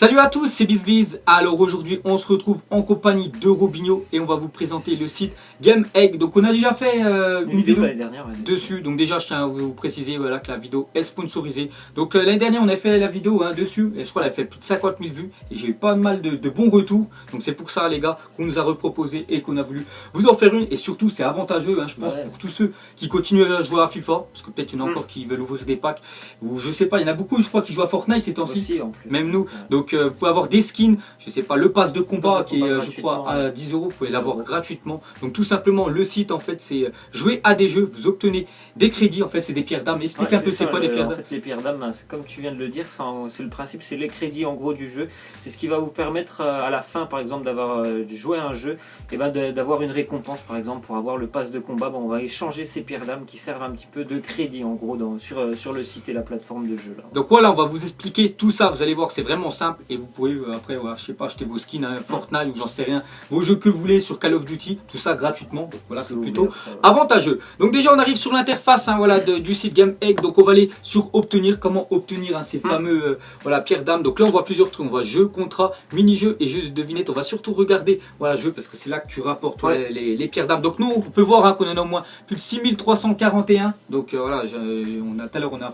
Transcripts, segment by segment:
Salut à tous, c'est BizBiz. Alors aujourd'hui, on se retrouve en compagnie de Robinho et on va vous présenter le site Game Egg. Donc on a déjà fait une vidéo l'année dernière dessus. Donc déjà, je tiens à vous préciser voilà, que la vidéo est sponsorisée. Donc l'année dernière, on a fait la vidéo dessus et je crois qu'elle a fait plus de 50 000 vues et j'ai eu pas mal de bons retours. Donc c'est pour ça les gars qu'on nous a reproposé et qu'on a voulu vous en faire une. Et surtout, c'est avantageux, je pense, pour tous ceux qui continuent à jouer à FIFA. Parce que peut-être il y en a encore qui veulent ouvrir des packs. Ou je sais pas, il y en a beaucoup, je crois, qui jouent à Fortnite ces temps-ci. Même nous. Donc vous pouvez avoir des skins, je sais pas, le pass de combat qui est je crois à 10 euros, vous pouvez l'avoir gratuitement. Donc tout simplement le site en fait c'est jouer à des jeux, vous obtenez des crédits, en fait c'est des pierres d'âme. Explique un peu c'est quoi des pierres d'âme. En fait les pierres d'âme, c'est comme tu viens de le dire, c'est le principe, c'est les crédits en gros du jeu. C'est ce qui va vous permettre à la fin par exemple d'avoir joué à un jeu, et d'avoir une récompense par exemple pour avoir le pass de combat. On va échanger ces pierres d'âme qui servent un petit peu de crédit en gros sur le site et la plateforme de jeu là. Donc voilà, on va vous expliquer tout ça, vous allez voir c'est vraiment simple et vous pouvez après voilà, je sais pas, acheter vos skins Fortnite ou j'en sais rien, vos jeux que vous voulez sur Call of Duty, tout ça gratuitement. Donc voilà, c'est plutôt avantageux. Donc déjà on arrive sur l'interface voilà, du site Game Egg. Donc on va aller sur obtenir, comment obtenir ces fameux voilà, pierres d'âme. Donc là on voit plusieurs trucs, on voit jeu, contrat, mini-jeu et jeu de devinette. On va surtout regarder voilà, jeu parce que c'est là que tu rapportes les pierres d'âme. Donc nous on peut voir qu'on en a au moins plus de 6341. Donc voilà, tout à l'heure on a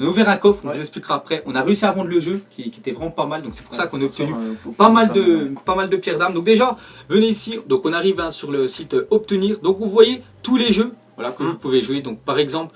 ouvert un coffre, on vous expliquera après. On a réussi à vendre le jeu qui était vraiment pas mal. Donc c'est pour ça qu'on a obtenu pas mal de pierres d'âme. Donc déjà, venez ici, donc on arrive sur le site obtenir. Donc vous voyez tous les jeux voilà, que vous pouvez jouer. Donc par exemple,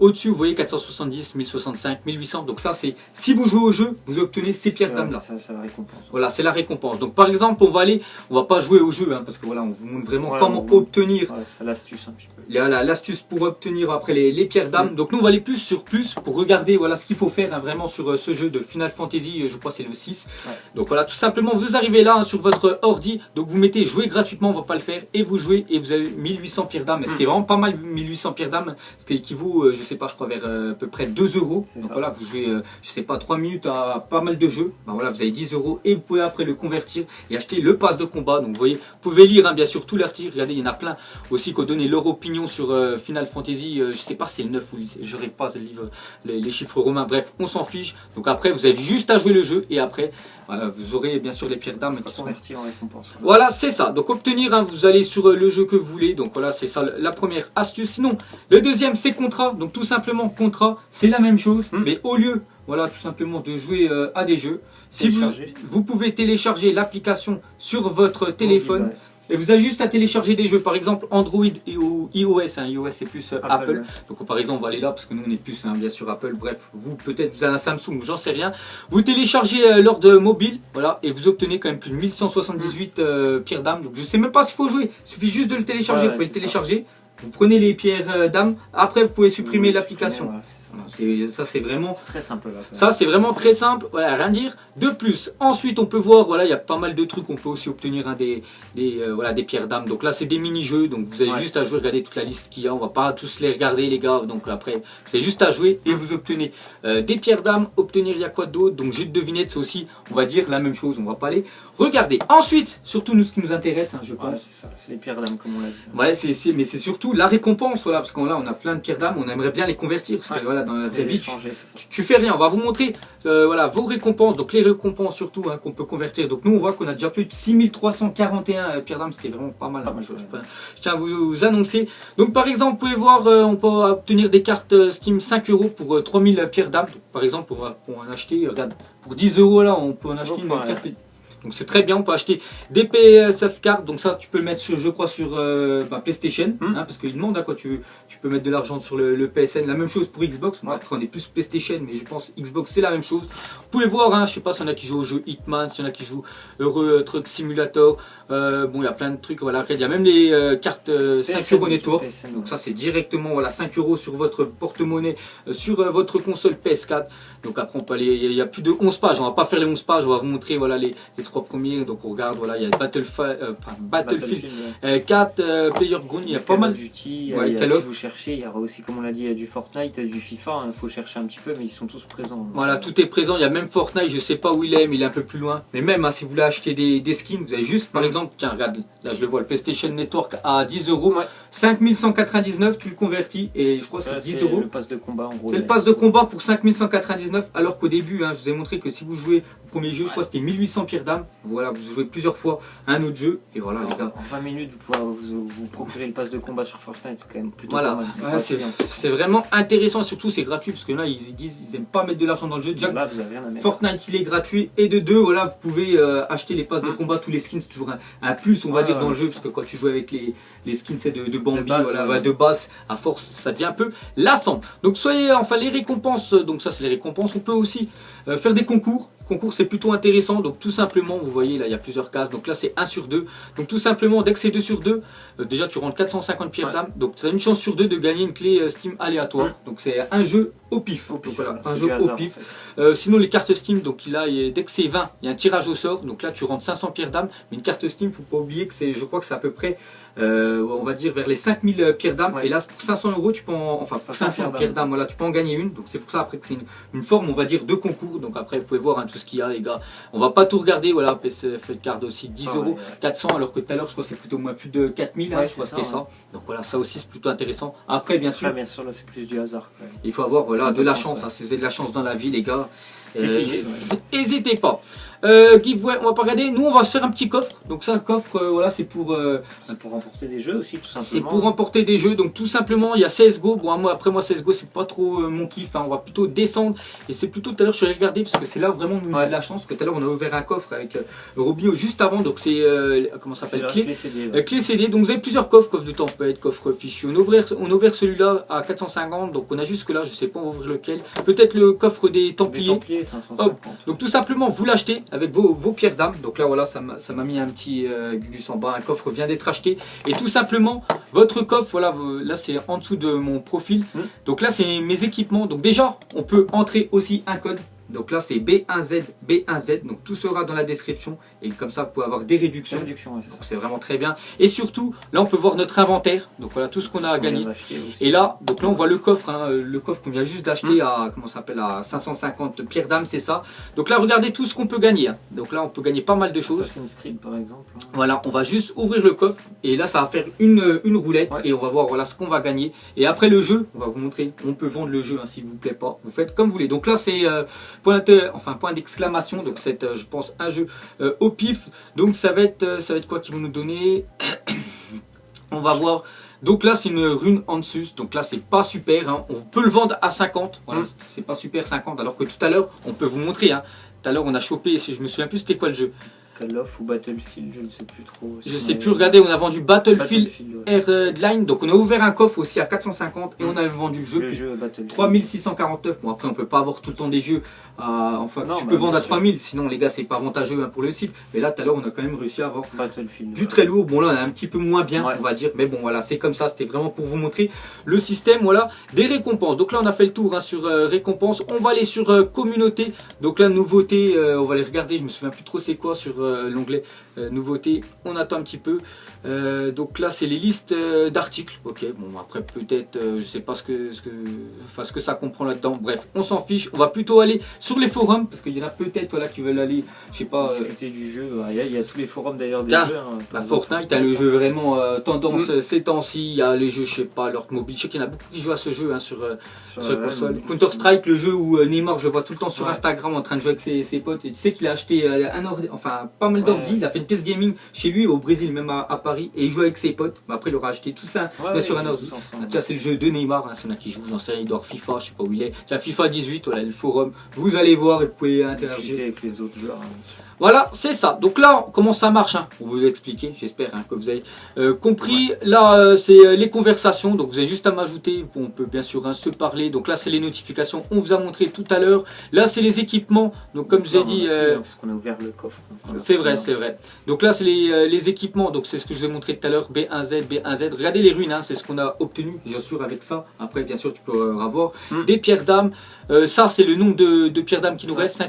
au-dessus, vous voyez 470, 1065, 1800. Donc ça, c'est si vous jouez au jeu, vous obtenez ces pierres d'âme là. C'est la récompense. Voilà, c'est la récompense. Donc par exemple, on va pas jouer au jeu parce que voilà, on vous montre vraiment comment obtenir. C'est l'astuce un petit peu. L'astuce pour obtenir après les pierres d'âme. Donc nous, on va aller plus sur plus pour regarder voilà ce qu'il faut faire vraiment sur ce jeu de Final Fantasy. Je crois c'est le 6. Donc voilà, tout simplement, vous arrivez là sur votre ordi. Donc vous mettez jouer gratuitement, on va pas le faire, et vous jouez et vous avez 1800 pierres d'âme. Ce qui est vraiment pas mal, 1800 pierres d'âme, ce qui équivaut je sais pas, je crois vers à peu près 2 euros. Donc voilà, vous jouez, je sais pas, 3 minutes à pas mal de jeux. Voilà, vous avez 10 euros et vous pouvez après le convertir et acheter le pass de combat. Donc vous voyez, vous pouvez lire bien sûr tous les articles. Regardez, il y en a plein aussi qui ont donné leur opinion sur Final Fantasy. Je sais pas si c'est le 9 ou je n'arrive pas à lire les chiffres romains. Bref, on s'en fiche. Donc après, vous avez juste à jouer le jeu et après, vous aurez bien sûr les pierres d'âme qui sont converties en récompense. Voilà, c'est ça. Donc obtenir, vous allez sur le jeu que vous voulez. Donc voilà, c'est ça la première astuce. Sinon, le deuxième, c'est contrat. Donc tout simplement, contrat, c'est la même chose, mais au lieu, voilà, tout simplement de jouer à des jeux, si vous pouvez télécharger l'application sur votre téléphone. Et vous avez juste à télécharger des jeux, par exemple Android ou iOS. iOS c'est plus Apple. Donc par exemple on va aller là parce que nous on est plus bien sûr Apple. Bref, vous peut-être vous avez un Samsung, j'en sais rien. Vous téléchargez l'ordre mobile, voilà, et vous obtenez quand même plus de 1178 pierres d'âme. Donc je sais même pas s'il faut jouer, il suffit juste de le télécharger. Vous pouvez le télécharger, vous prenez les pierres d'âme, après vous pouvez supprimer l'application. Ça c'est vraiment très simple là. Ça c'est vraiment très simple, voilà, rien dire de plus. Ensuite on peut voir, voilà, il y a pas mal de trucs, on peut aussi obtenir des pierres d'âme. Donc là c'est des mini-jeux, donc vous avez juste à jouer, regardez toute la liste qu'il y a, on va pas tous les regarder les gars, donc après c'est juste à jouer et vous obtenez des pierres d'âme. Obtenir, il y a quoi d'autre? Donc jeu de devinette, c'est aussi, on va dire la même chose, on va pas aller regarder. Ensuite, surtout nous ce qui nous intéresse, je pense. C'est ça, c'est les pierres d'âme comme on l'a dit. Ouais, mais c'est surtout la récompense, voilà, parce qu'on là on a plein de pierres d'âme, on aimerait bien les convertir, parce que voilà, dans la vraie vie, tu fais rien. On va vous montrer voilà, vos récompenses, donc les récompenses surtout qu'on peut convertir. Donc nous on voit qu'on a déjà plus de 6341 pierres d'âme, ce qui est vraiment pas mal. Je tiens à vous annoncer. Donc par exemple, vous pouvez voir, on peut obtenir des cartes Steam 5 euros pour 3000 pierres d'âme. Par exemple, on va en acheter, regarde, pour 10 euros là, on peut en acheter une carte. Donc c'est très bien, on peut acheter des PSF cards, donc ça tu peux le mettre je crois sur PlayStation, parce qu'il demande à quoi tu peux mettre de l'argent sur le PSN, la même chose pour Xbox, après on est plus PlayStation, mais je pense Xbox c'est la même chose. Vous pouvez voir, je sais pas s'il y en a qui jouent au jeu Hitman, s'il y en a qui jouent Euro Truck Simulator, bon il y a plein de trucs, voilà, il y a même les cartes 5 euros network, donc ça c'est directement voilà, 5 euros sur votre porte-monnaie, sur votre console PS4. Donc après on peut aller, il y a plus de 11 pages, on va pas faire les 11 pages, on va vous montrer voilà, les 3 premiers. Donc on regarde, voilà, il y a Battlefield 4, Playground, il y a pas mal. Si vous cherchez, il y aura aussi, comme on l'a dit, du Fortnite, du FIFA, il faut chercher un petit peu, mais ils sont tous présents. Voilà, tout est présent, il y a même Fortnite, je sais pas où il est, mais il est un peu plus loin. Mais même si vous voulez acheter des skins, vous avez juste, par exemple, tiens, regarde, là je le vois, le PlayStation Network à 10 euros, 5199, tu le convertis, et je crois que c'est 10 euros. Le pass de combat en gros. C'est le pass de combat pour 5199, alors qu'au début, je vous ai montré que si vous jouez, vous premier jeu, je crois que c'était 1800 pierres d'âme. Voilà, vous jouez plusieurs fois un autre jeu. Et voilà, les gars. En 20 minutes, vous pouvez vous procurer le pass de combat sur Fortnite, c'est quand même plutôt voilà. pas mal. C'est vraiment intéressant, surtout c'est gratuit, parce que là, ils disent ils n'aiment pas mettre de l'argent dans le jeu. Déjà, là, vous avez rien à mettre. Fortnite, il est gratuit. Et de deux, voilà, vous pouvez acheter les passes de combat, tous les skins, c'est toujours un plus, on va dire, dans le jeu, parce que quand tu joues avec les skins de Bambi, de base, à force, ça devient un peu lassant. Donc soyez, enfin les récompenses, donc ça c'est les récompenses, on peut aussi faire des concours. Concours c'est plutôt intéressant, donc tout simplement vous voyez là il y a plusieurs cases, donc là c'est 1 sur 2, donc tout simplement dès que c'est 2 sur 2, déjà tu rentres 450 pierres d'âme, donc tu as une chance sur 2 de gagner une clé Steam aléatoire, donc c'est un jeu au pif, donc, voilà, un jeu au pif. En fait. Sinon les cartes Steam, donc là dès que c'est 20, il y a un tirage au sort, donc là tu rentres 500 pierres d'âme, mais une carte Steam, faut pas oublier que c'est, je crois que c'est à peu près on va dire vers les 5000 pierres d'âme, et là pour 500 euros tu peux enfin 500 pierres d'âme, voilà, tu peux en gagner une, donc c'est pour ça après que c'est une forme on va dire de concours, donc après vous pouvez voir tout ce qu'il y a les gars, on va pas tout regarder, voilà, PCF card aussi 10 euros, 400, alors que tout à l'heure je crois que c'est plutôt moins plus de 4000, je crois que c'était ça, donc voilà, ça aussi c'est plutôt intéressant. Après bien sûr là c'est plus du hasard, il faut avoir voilà, de la chance, si vous avez de la chance dans la vie les gars, n'hésitez pas. Giveaway, on va pas regarder. Nous, on va se faire un petit coffre. Donc, ça, un coffre, voilà, c'est pour remporter des jeux aussi, tout simplement. C'est pour remporter des jeux. Donc, tout simplement, il y a CSGO. Bon, après moi, CSGO, c'est pas trop mon kiff. Hein. On va plutôt descendre. Et c'est plutôt tout à l'heure, je suis allé regarder parce que c'est là vraiment on a de la chance. Que tout à l'heure, on a ouvert un coffre avec Robio juste avant. Donc, c'est comment ça s'appelle, clé CD. Clé CD. Donc, vous avez plusieurs coffres. Coffre de tempête, coffre fichu. On a ouvert celui-là à 450. Donc, on a jusque là. Je sais pas, on va ouvrir lequel. Peut-être le coffre des Templiers. Des Templiers 550. Donc, tout simplement, vous l'achetez avec vos pierres d'âme. Donc là voilà, ça m'a mis un petit Gugus en bas, un coffre vient d'être acheté, et tout simplement votre coffre, voilà, là c'est en dessous de mon profil, donc là c'est mes équipements. Donc déjà on peut entrer aussi un code, donc là c'est B1Z, B1Z, donc tout sera dans la description, et comme ça vous pouvez avoir des réductions, donc c'est vraiment très bien. Et surtout là on peut voir notre inventaire, donc voilà tout ce qu'on a à gagner, et là donc là on voit le coffre, le coffre qu'on vient juste d'acheter à, comment ça s'appelle, à 550 pierres d'âme, c'est ça. Donc là regardez tout ce qu'on peut gagner, donc là on peut gagner pas mal de choses. Assassin's Creed par exemple. Voilà, on va juste ouvrir le coffre, et là ça va faire une roulette, et on va voir voilà ce qu'on va gagner. Et après le jeu, on va vous montrer, on peut vendre le jeu, s'il vous plaît pas, vous faites comme vous voulez. Donc là c'est point d'exclamation, donc c'est je pense un jeu au pif. Donc ça va être quoi qu'ils vont nous donner. On va voir. Donc là c'est une rune Ansus, donc là c'est pas super, hein. On peut le vendre à 50, voilà, c'est pas super 50, alors que tout à l'heure on peut vous montrer, hein. Tout à l'heure on a chopé, si je me souviens plus c'était quoi le jeu, Call of ou Battlefield, je ne sais plus trop. Je sais plus, regardez, on a vendu Battlefield Airline, donc on a ouvert un coffre aussi à 450 et on a vendu le jeu 3649. Bon après on peut pas avoir tout le temps des jeux enfin non, tu peux vendre à 3000, sinon les gars c'est pas avantageux pour le site, mais là tout à l'heure on a quand même réussi à avoir du très lourd. Bon là on a un petit peu moins bien on va dire, mais bon voilà c'est comme ça, c'était vraiment pour vous montrer le système, voilà, des récompenses. Donc là on a fait le tour sur récompenses, on va aller sur communauté, donc là nouveauté, on va les regarder, je me souviens plus trop c'est quoi sur l'onglet nouveauté, on attend un petit peu. Donc là c'est les listes d'articles, ok, bon après peut-être je sais pas ce que ça comprend là-dedans, bref on s'en fiche, on va plutôt aller sur les forums parce qu'il y en a peut-être voilà, qui veulent aller, je sais pas, discuter du jeu. Il y a tous les forums d'ailleurs des jeux, hein, Fortnite, t'as le jeu vraiment tendance ces temps-ci, il y a les jeux, je sais pas, leur mobile, je sais qu'il y en a beaucoup qui jouent à ce jeu hein, sur console. Counter Strike, le jeu où Neymar, je le vois tout le temps sur Instagram en train de jouer avec ses potes, et tu sais qu'il a acheté pas mal d'ordi, il a fait une pièce gaming chez lui au Brésil, même à Paris, et il joue avec ses potes. Après il aura acheté tout ça sur un ordi. C'est le jeu de Neymar, hein, c'est là qui joue, j'en sais rien, il dort FIFA, je sais pas où il est. Tiens, FIFA 18, voilà le forum, vous allez voir et vous pouvez interagir avec les autres joueurs. Voilà, c'est ça. Donc là, comment ça marche hein, pour vous expliquer, j'espère que vous avez compris. Là, c'est les conversations. Donc vous avez juste à m'ajouter. On peut bien sûr se parler. Donc là, c'est les notifications. On vous a montré tout à l'heure. Là, c'est les équipements. Donc comme je vous ai dit, parce qu'on a ouvert le coffre. C'est vrai, c'est vrai. Donc là, c'est les équipements. Donc c'est ce que je vous ai montré tout à l'heure. B1Z, B1Z. Regardez les runes. Hein, c'est ce qu'on a obtenu. Bien sûr avec ça. Après, bien sûr, tu peux avoir des pierres d'âme. Ça, c'est le nombre de pierres d'âme qui nous reste.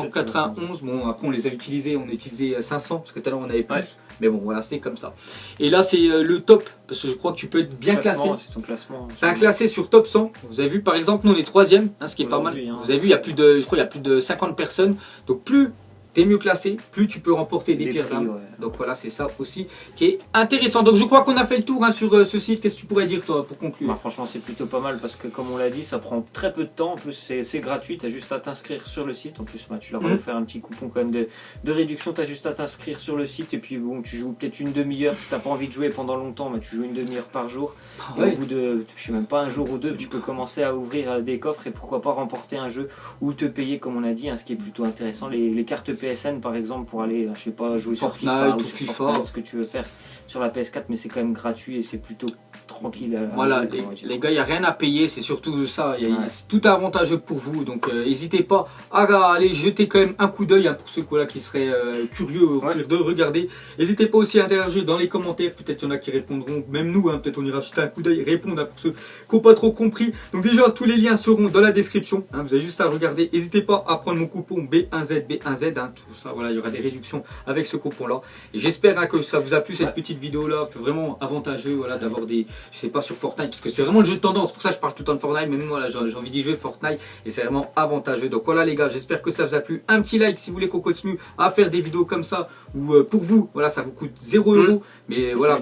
5791. Bon, après, on les a utilisés. On a utilisé 500 parce que tout à l'heure, on avait plus. Mais bon, voilà, c'est comme ça. Et là, c'est le top. Parce que je crois que tu peux être bien classé. C'est ton classement. C'est un classé sur top 100. Vous avez vu, par exemple, nous, on est 3e. Hein, ce qui est pas mal. Vous avez vu, il y a plus de, je crois, il y a plus de 50 personnes. Donc, plus t'es mieux classé, plus tu peux remporter des pierres d'âme. Ouais. Donc voilà, c'est ça aussi qui est intéressant. Donc je crois qu'on a fait le tour hein, sur ce site. Qu'est-ce que tu pourrais dire toi pour conclure? Bah, franchement, c'est plutôt pas mal parce que comme on l'a dit, ça prend très peu de temps. En plus, c'est gratuit, tu as juste à t'inscrire sur le site. En plus, bah, tu leur as offert un petit coupon quand même de réduction. Tu as juste à t'inscrire sur le site et puis bon, tu joues peut-être une demi-heure. Si tu n'as pas envie de jouer pendant longtemps, bah, tu joues une demi-heure par jour. Et au bout de, je sais même pas, un jour ou deux, tu peux commencer à ouvrir des coffres et pourquoi pas remporter un jeu ou te payer, comme on a dit, hein, ce qui est plutôt intéressant. Les cartes PSN par exemple pour aller, je sais pas, jouer Fortnite, sur FIFA ou sur sur FIFA. Fortnite, ce que tu veux faire sur la PS4, mais c'est quand même gratuit et c'est plutôt tranquille. Voilà, les gars, il n'y a rien à payer, c'est surtout ça. C'est tout avantageux pour vous. Donc, n'hésitez pas à aller jeter quand même un coup d'œil hein, pour ceux qui seraient curieux de regarder. N'hésitez pas aussi à interagir dans les commentaires. Peut-être qu'il y en a qui répondront, même nous, hein, peut-être on ira jeter un coup d'œil et répondre hein, pour ceux qui n'ont pas trop compris. Donc, déjà, tous les liens seront dans la description. Hein, vous avez juste à regarder. N'hésitez pas à prendre mon coupon B1Z. Hein, tout ça, voilà, il y aura des réductions avec ce coupon-là. Et j'espère hein, que ça vous a plu cette petite vidéo-là. Vraiment avantageux voilà, d'avoir des. Je sais pas sur Fortnite parce que c'est vraiment le jeu de tendance, pour ça je parle tout le temps de Fortnite, mais même moi j'ai envie d'y jouer Fortnite et c'est vraiment avantageux. Donc voilà les gars, j'espère que ça vous a plu. Un petit like si vous voulez qu'on continue à faire des vidéos comme ça ou pour vous, voilà, ça vous coûte 0 €, mais voilà,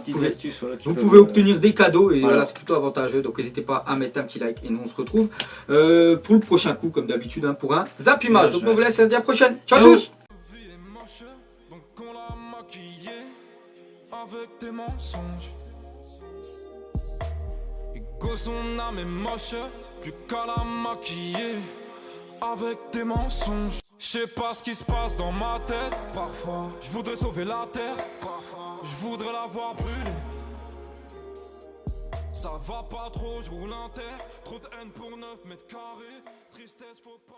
vous pouvez obtenir des cadeaux et voilà, c'est plutôt avantageux. Donc n'hésitez pas à mettre un petit like et nous on se retrouve pour le prochain coup comme d'habitude hein, pour un Zap Image. Donc on vous laisse, à la prochaine. Ciao à tous. Avec tes mensonges, son âme est moche, plus qu'à la maquiller. Avec tes mensonges, je sais pas ce qui se passe dans ma tête. Parfois, je voudrais sauver la terre. Parfois, je voudrais la voir brûler. Ça va pas trop, je roule un terre. Trop de haine pour 9 mètres carrés. Tristesse, faut pas.